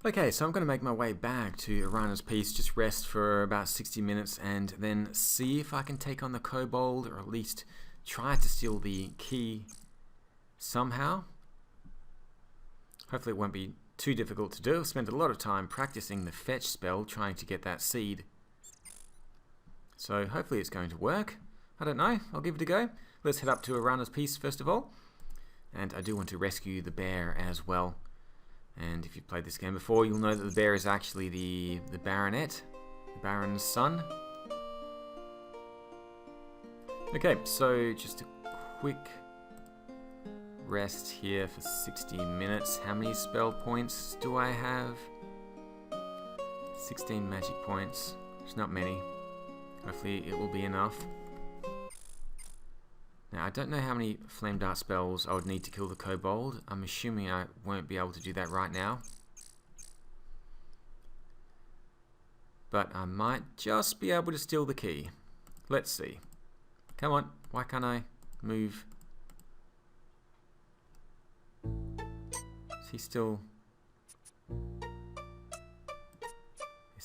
Okay, so I'm going to make my way back to Arana's Peace, just rest for about 60 minutes and then see if I can take on the Kobold, or at least try to steal the key somehow. Hopefully it won't be too difficult to do. I've spent a lot of time practicing the fetch spell, trying to get that seed. So hopefully it's going to work. I don't know, I'll give it a go. Let's head up to Arana's Peace first of all. And I do want to rescue the bear as well. And if you've played this game before, you'll know that the bear is actually the Baronet, the Baron's son. Okay, so just a quick rest here for 60 minutes. How many spell points do I have? 16 magic points. There's not many. Hopefully it will be enough. Now, I don't know how many Flame Dart spells I would need to kill the Kobold. I'm assuming I won't be able to do that right now. But I might just be able to steal the key. Let's see. Come on, why can't I move? Is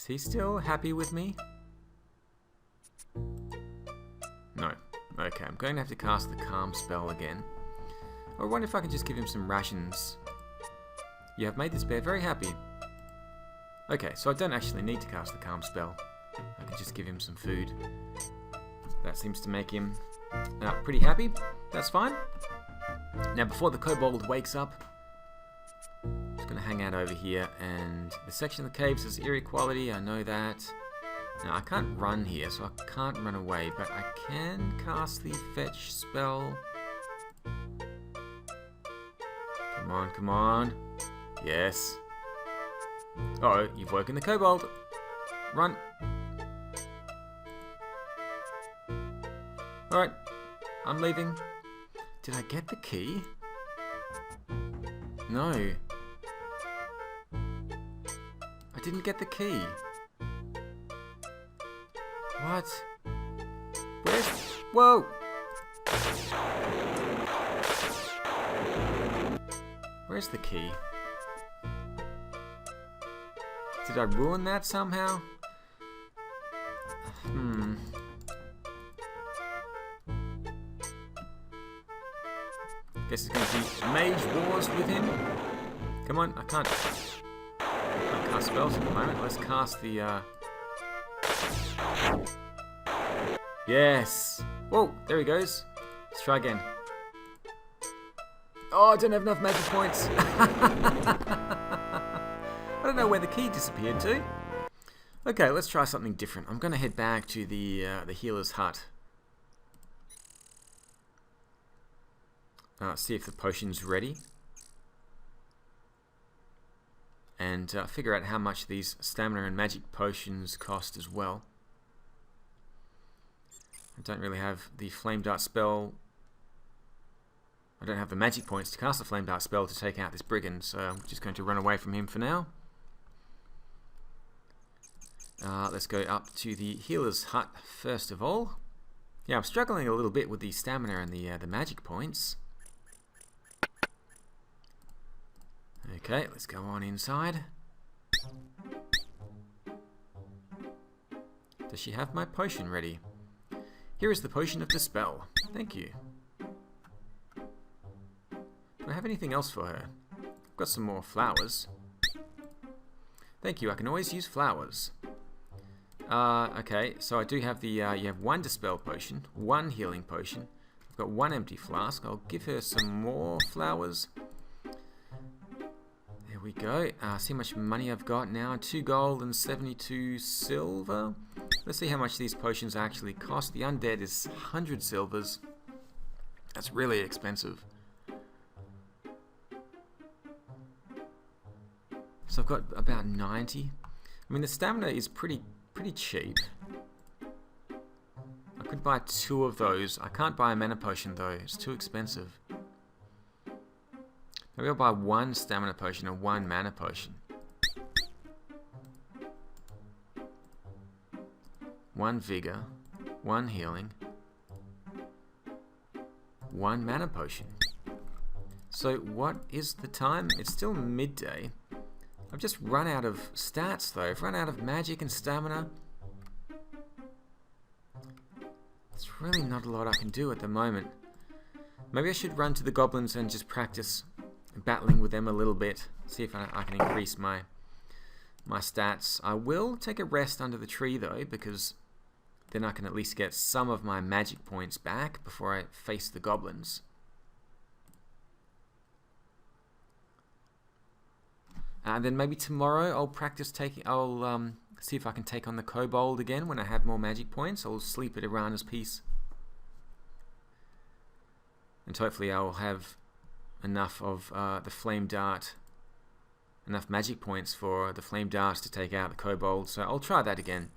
he still happy with me? No. Okay, I'm going to have to cast the Calm spell again. Or I wonder if I can just give him some rations. You have made this bear very happy. Okay, so I don't actually need to cast the Calm spell. I can just give him some food. That seems to make him pretty happy. That's fine. Now, before the Kobold wakes up, I'm just going to hang out over here. And the section of the caves is eerie quality, I know that. Now, I can't run here, so I can't run away, but I can cast the fetch spell. Come on, come on. Yes. Uh-oh, you've woken the Kobold. Run. Alright, I'm leaving. Did I get the key? No. I didn't get the key. What? Where's... Whoa! Where's the key? Did I ruin that somehow? Guess it's going to be Mage Wars with him. Come on, I can't cast spells at the moment. Let's cast the... Yes! Whoa, there he goes. Let's try again. Oh, I don't have enough magic points. I don't know where the key disappeared to. Okay, let's try something different. I'm going to head back to the healer's hut. See if the potion's ready. And figure out how much these stamina and magic potions cost as well. I don't really have the Flame Dart spell. I don't have the magic points to cast the Flame Dart spell to take out this brigand, so I'm just going to run away from him for now. Let's go up to the healer's hut first of all. Yeah, I'm struggling a little bit with the stamina and the magic points. Okay, let's go on inside. Does she have my potion ready? Here is the potion of dispel. Thank you. Do I have anything else for her? I've got some more flowers. Thank you, I can always use flowers. Okay, so I do have the, you have one dispel potion, one healing potion. I've got one empty flask. I'll give her some more flowers. There we go. See how much money I've got now. 2 gold and 72 silver. Let's see how much these potions actually cost. The undead is 100 silvers. That's really expensive. So I've got about 90. I mean, the stamina is pretty cheap. I could buy 2 of those. I can't buy a mana potion though. It's too expensive. Maybe I'll buy 1 stamina potion and 1 mana potion. 1 vigor, 1 healing, 1 mana potion. So what is the time? It's still midday. I've just run out of stats though. I've run out of magic and stamina. There's really not a lot I can do at the moment. Maybe I should run to the goblins and just practice battling with them a little bit. See if I can increase my stats. I will take a rest under the tree though, because then I can at least get some of my magic points back before I face the goblins. And then maybe tomorrow I'll practice taking. I'll see if I can take on the kobold again when I have more magic points. I'll sleep at Arana's Peace, and hopefully I'll have enough of the flame dart, enough magic points for the flame darts to take out the kobold. So I'll try that again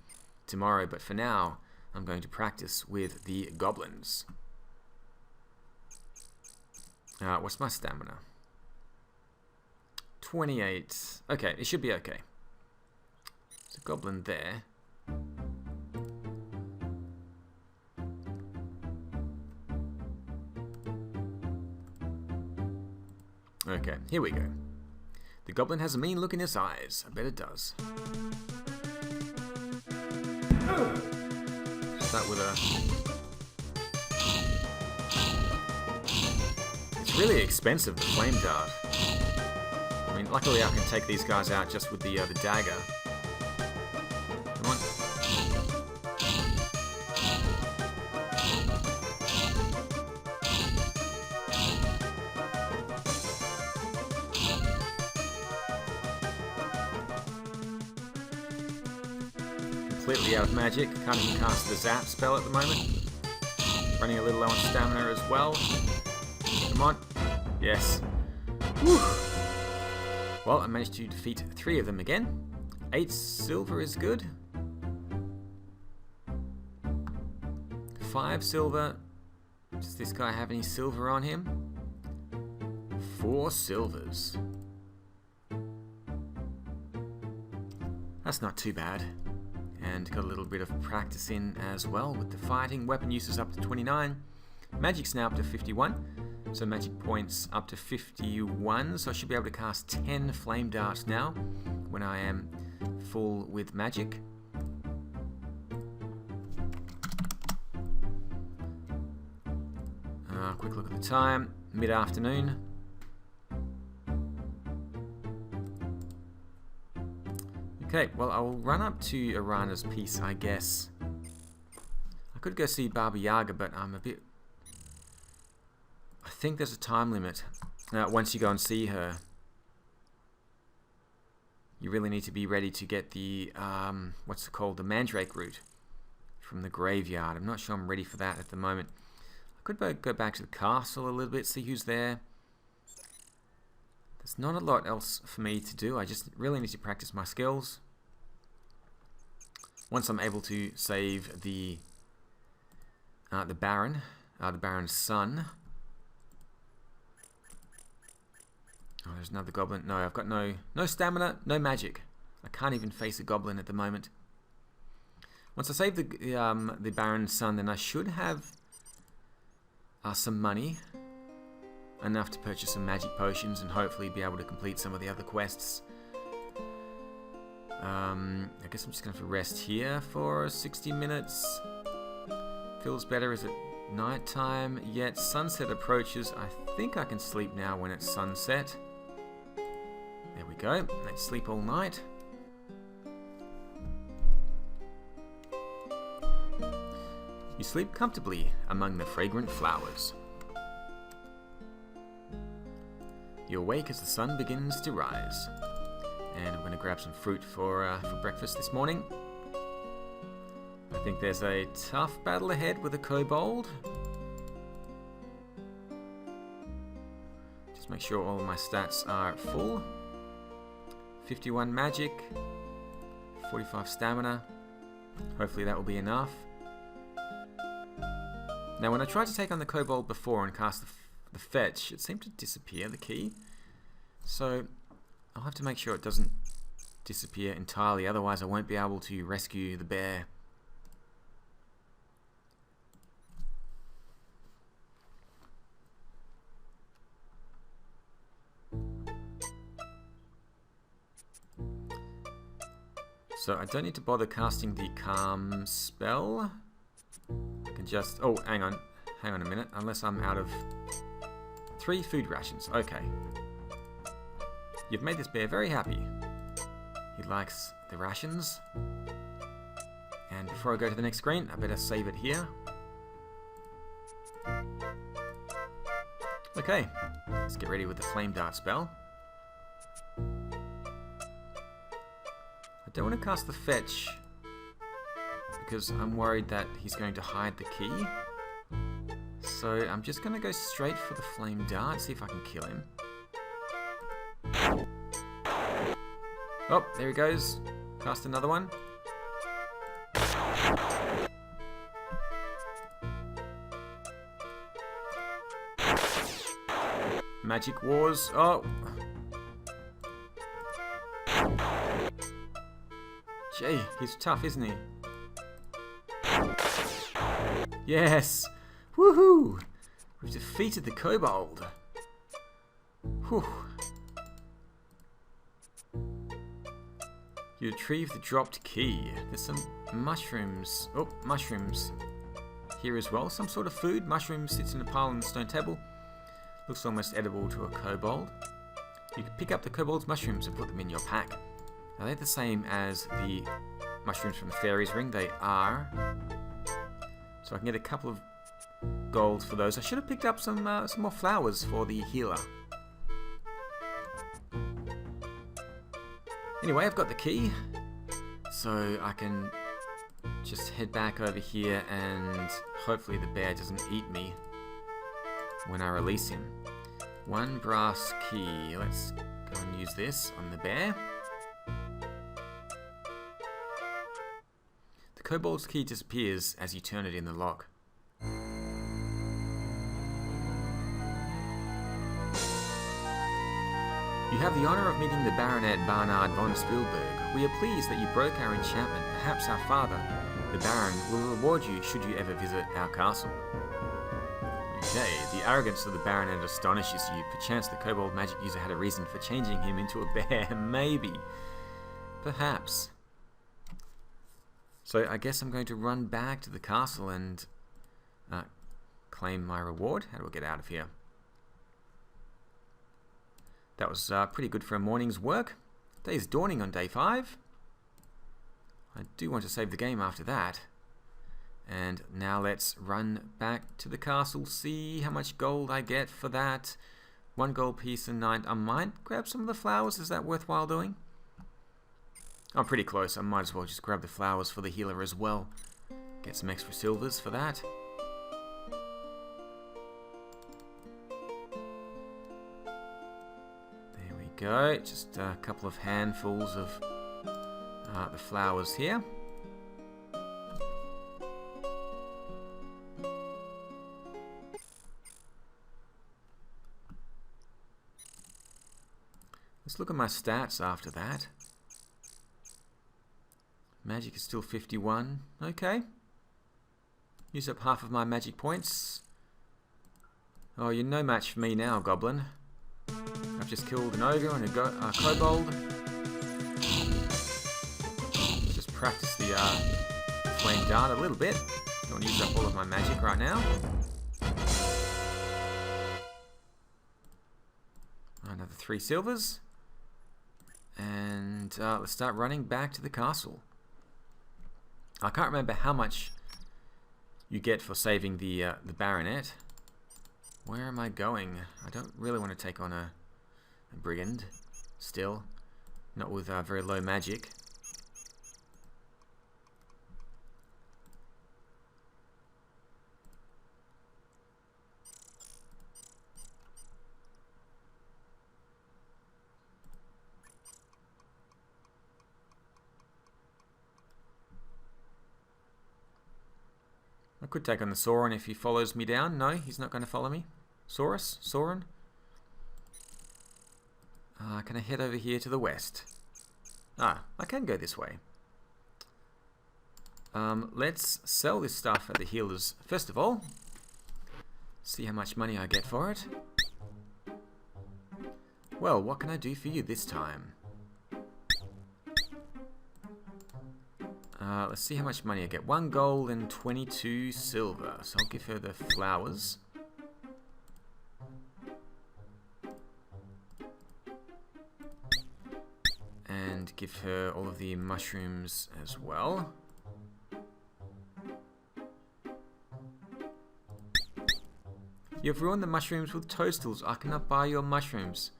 tomorrow. But for now, I'm going to practice with the goblins. What's my stamina? 28. Okay, it should be okay. There's a goblin there. Okay, here we go. The goblin has a mean look in his eyes. I bet it does. Start with a... It's really expensive, the flame dart. I mean, luckily I can take these guys out just with the dagger. Come on. Completely out of magic. Can't even cast the zap spell at the moment. Running a little low on stamina as well. Come on. Yes. Whew. Well, I managed to defeat 3 of them again. 8 silver is good. 5 silver. Does this guy have any silver on him? 4 silvers. That's not too bad. And got a little bit of practice in as well with the fighting. Weapon use is up to 29. Magic's now up to 51. So magic points up to 51. So I should be able to cast 10 flame darts now when I am full with magic. Quick look at the time. Mid-afternoon. Okay, well, I will run up to Arana's Peace, I guess. I could go see Baba Yaga, but I'm a bit... I think there's a time limit. Once you go and see her, you really need to be ready to get the, what's it called? The Mandrake root from the graveyard. I'm not sure I'm ready for that at the moment. I could go back to the castle a little bit, see who's there. There's not a lot else for me to do. I just really need to practice my skills. Once I'm able to save the Baron, the Baron's son. Oh, there's another goblin. No, I've got no stamina, no magic. I can't even face a goblin at the moment. Once I save the Baron's son, then I should have some money, enough to purchase some magic potions and hopefully be able to complete some of the other quests. I guess I'm just going to have to rest here for 60 minutes. Feels better. Is it night time yet? Sunset approaches. I think I can sleep now when it's sunset. There we go. Let's sleep all night. You sleep comfortably among the fragrant flowers. You awake as the sun begins to rise. And I'm going to grab some fruit for breakfast this morning. I think there's a tough battle ahead with a kobold. Just make sure all of my stats are full. 51 magic, 45 stamina. Hopefully that will be enough. Now when I tried to take on the kobold before and cast the fetch, it seemed to disappear, the key. So I'll have to make sure it doesn't disappear entirely, otherwise I won't be able to rescue the bear. So I don't need to bother casting the calm spell. I can just... Oh, hang on a minute. Unless I'm out of 3 food rations. Okay. You've made this bear very happy. He likes the rations. And before I go to the next screen, I better save it here. Okay, let's get ready with the flame dart spell. I don't want to cast the fetch because I'm worried that he's going to hide the key. So I'm just going to go straight for the flame dart, see if I can kill him. Oh, there he goes. Cast another one. Magic Wars. Oh. Gee, he's tough, isn't he? Yes! Woohoo! We've defeated the kobold. Whew. You retrieve the dropped key. There's some mushrooms. Oh, mushrooms here as well. Some sort of food. Mushroom sits in a pile on the stone table. Looks almost edible to a kobold. You can pick up the kobold's mushrooms and put them in your pack. Are they the same as the mushrooms from the fairies ring? They are. So I can get a couple of gold for those. I should have picked up some more flowers for the healer. Anyway, I've got the key, so I can just head back over here and hopefully the bear doesn't eat me when I release him. 1 brass key. Let's go and use this on the bear. The kobold's key disappears as you turn it in the lock. You have the honour of meeting the Baronet Barnard von Spielberg. We are pleased that you broke our enchantment. Perhaps our father, the Baron, will reward you should you ever visit our castle. Okay, the arrogance of the Baronet astonishes you. Perchance the kobold magic user had a reason for changing him into a bear. Maybe. Perhaps. So I guess I'm going to run back to the castle and claim my reward. How do I get out of here? That was pretty good for a morning's work. Day is dawning on day 5. I do want to save the game after that. And now let's run back to the castle, see how much gold I get for that. 1 gold piece a night. I might grab some of the flowers. Is that worthwhile doing? I'm pretty close. I might as well just grab the flowers for the healer as well. Get some extra silvers for that. Go, just a couple of handfuls of the flowers here. Let's look at my stats after that. Magic is still 51. Okay. Use up half of my magic points. Oh, you're no match for me now, Goblin. I've just killed an ogre and a kobold. Just practice the flame dart a little bit. Don't want to use up all of my magic right now. Another 3 silvers. And let's start running back to the castle. I can't remember how much you get for saving the Baronet. Where am I going? I don't really want to take on a brigand, still. Not with very low magic. I could take on the Sauron if he follows me down. No, he's not going to follow me. Sauron? Can I head over here to the west? I can go this way. Let's sell this stuff at the healers first of all. See how much money I get for it. Well, what can I do for you this time? Let's see how much money I get. 1 gold and 22 silver. So I'll give her the flowers. And give her all of the mushrooms as well. You have ruined the mushrooms with toadstools. I cannot buy your mushrooms.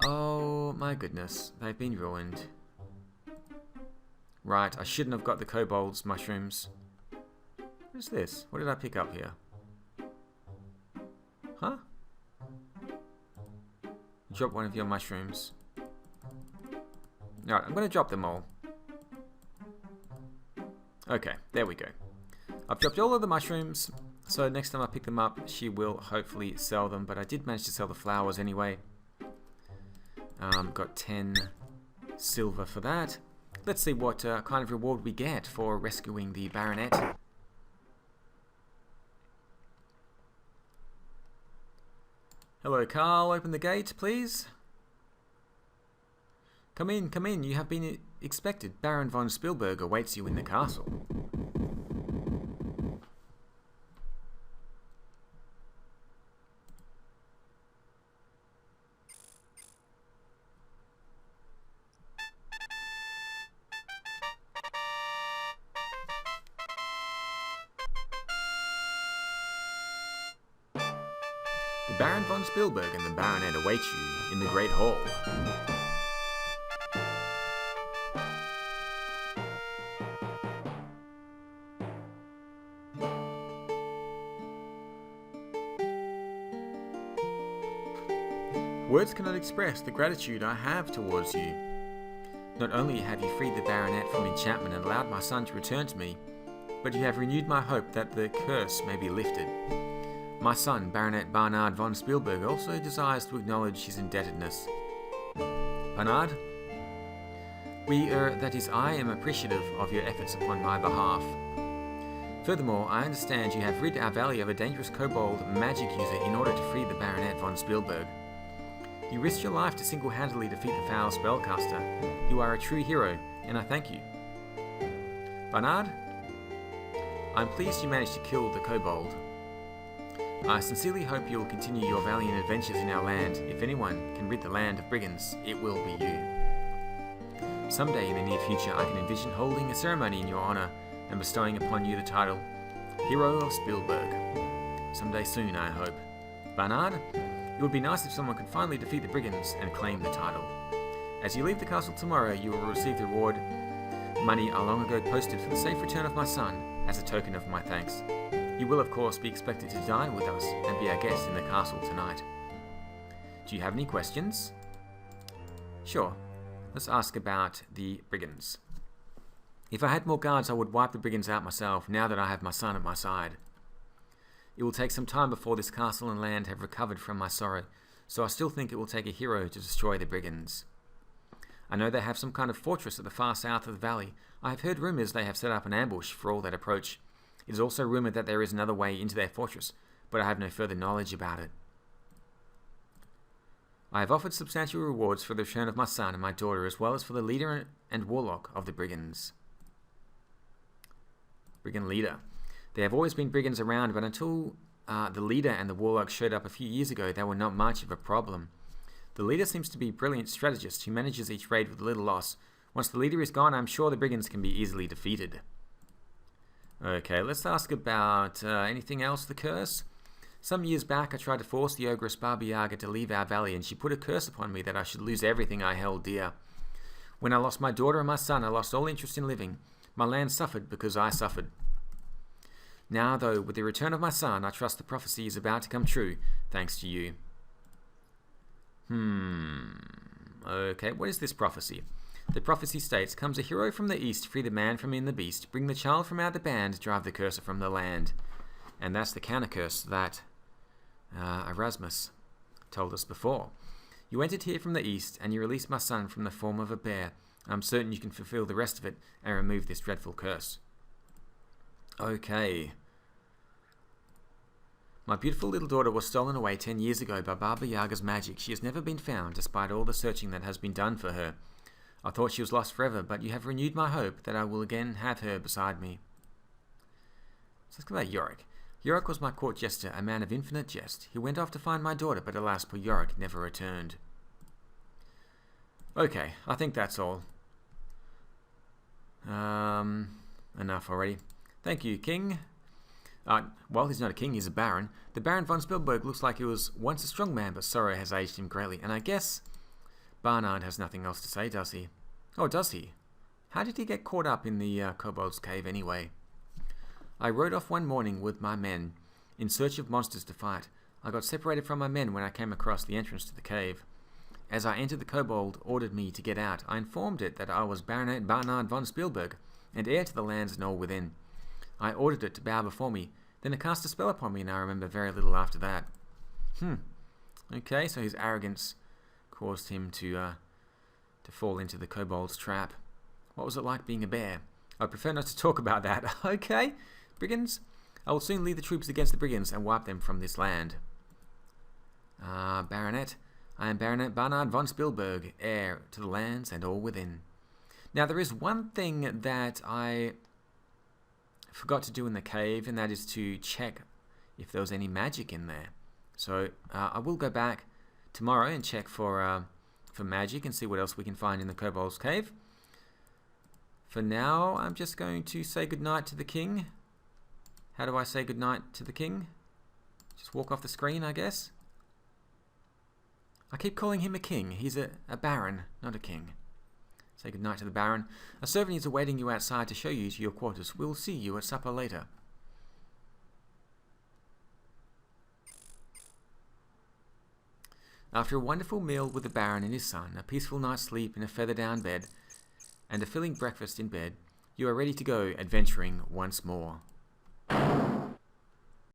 Oh my goodness, they've been ruined. Right, I shouldn't have got the kobold's mushrooms. What is this? What did I pick up here? Huh? Drop one of your mushrooms. Alright, I'm going to drop them all. Okay, there we go. I've dropped all of the mushrooms, so next time I pick them up, she will hopefully sell them, but I did manage to sell the flowers anyway. Got 10 silver for that. Let's see what kind of reward we get for rescuing the Baronet. Hello, Carl. Open the gate, please. Come in, come in. You have been expected. Baron von Spielberg awaits you in the castle. The Baron von Spielberg and the Baronet await you in the Great Hall. Words cannot express the gratitude I have towards you. Not only have you freed the Baronet from enchantment and allowed my son to return to me, but you have renewed my hope that the curse may be lifted. My son, Baronet Barnard von Spielberg, also desires to acknowledge his indebtedness. Barnard? I am appreciative of your efforts upon my behalf. Furthermore, I understand you have rid our valley of a dangerous kobold magic user in order to free the Baronet von Spielberg. You risked your life to single-handedly defeat the foul spellcaster. You are a true hero, and I thank you. Barnard? I'm pleased you managed to kill the kobold. I sincerely hope you will continue your valiant adventures in our land. If anyone can rid the land of brigands, it will be you. Someday in the near future, I can envision holding a ceremony in your honor and bestowing upon you the title Hero of Spielberg. Someday soon, I hope. Barnard, it would be nice if someone could finally defeat the brigands and claim the title. As you leave the castle tomorrow, you will receive the reward money I long ago posted for the safe return of my son as a token of my thanks. You will, of course, be expected to dine with us and be our guest in the castle tonight. Do you have any questions? Sure. Let's ask about the brigands. If I had more guards, I would wipe the brigands out myself, now that I have my son at my side. It will take some time before this castle and land have recovered from my sorrow, so I still think it will take a hero to destroy the brigands. I know they have some kind of fortress at the far south of the valley. I have heard rumors they have set up an ambush for all that approach. It is also rumored that there is another way into their fortress, but I have no further knowledge about it. I have offered substantial rewards for the return of my son and my daughter, as well as for the leader and warlock of the brigands. Brigand leader. There have always been brigands around, but until the leader and the warlock showed up a few years ago, they were not much of a problem. The leader seems to be a brilliant strategist who manages each raid with little loss. Once the leader is gone, I'm sure the brigands can be easily defeated. Okay, let's ask about anything else, the curse. Some years back, I tried to force the ogress Baba Yaga to leave our valley, and she put a curse upon me that I should lose everything I held dear. When I lost my daughter and my son, I lost all interest in living. My land suffered because I suffered. Now, though, with the return of my son, I trust the prophecy is about to come true, thanks to you. Okay, what is this prophecy? The prophecy states, comes a hero from the east, free the man from in the beast, bring the child from out the band, drive the cursor from the land. And that's the counter curse that Erasmus told us before. You entered here from the east, and you released my son from the form of a bear. I'm certain you can fulfill the rest of it and remove this dreadful curse. Okay. My beautiful little daughter was stolen away 10 years ago by Baba Yaga's magic. She has never been found, despite all the searching that has been done for her. I thought she was lost forever, but you have renewed my hope that I will again have her beside me. So let's go about Yorick. Yorick was my court jester, a man of infinite jest. He went off to find my daughter, but alas, poor Yorick never returned. Okay, I think that's all. Enough already. Thank you, King. Well, he's not a king, he's a baron. The Baron von Spielberg looks like he was once a strong man, but sorrow has aged him greatly. And I guess Barnard has nothing else to say, does he? Oh, does he? How did he get caught up in the Kobold's Cave anyway? I rode off one morning with my men in search of monsters to fight. I got separated from my men when I came across the entrance to the cave. As I entered, the Kobold ordered me to get out. I informed it that I was Baronet Barnard von Spielberg, and heir to the lands and all within. I ordered it to bow before me. Then it cast a spell upon me, and I remember very little after that. Okay, so his arrogance caused him to fall into the Kobold's trap. What was it like being a bear? I prefer not to talk about that. Okay, brigands. I will soon lead the troops against the brigands and wipe them from this land. Baronet. I am Baronet Barnard von Spielberg, heir to the lands and all within. Now, there is one thing that I forgot to do in the cave, and that is to check if there was any magic in there. So I will go back tomorrow and check for magic and see what else we can find in the Kobold's Cave. For now, I'm just going to say goodnight to the king. How do I say goodnight to the king? Just walk off the screen, I guess. I keep calling him a king. He's a baron, not a king. Say goodnight to the baron. A servant is awaiting you outside to show you to your quarters. We'll see you at supper later. After a wonderful meal with the baron and his son, a peaceful night's sleep in a feather-down bed, and a filling breakfast in bed, you are ready to go adventuring once more.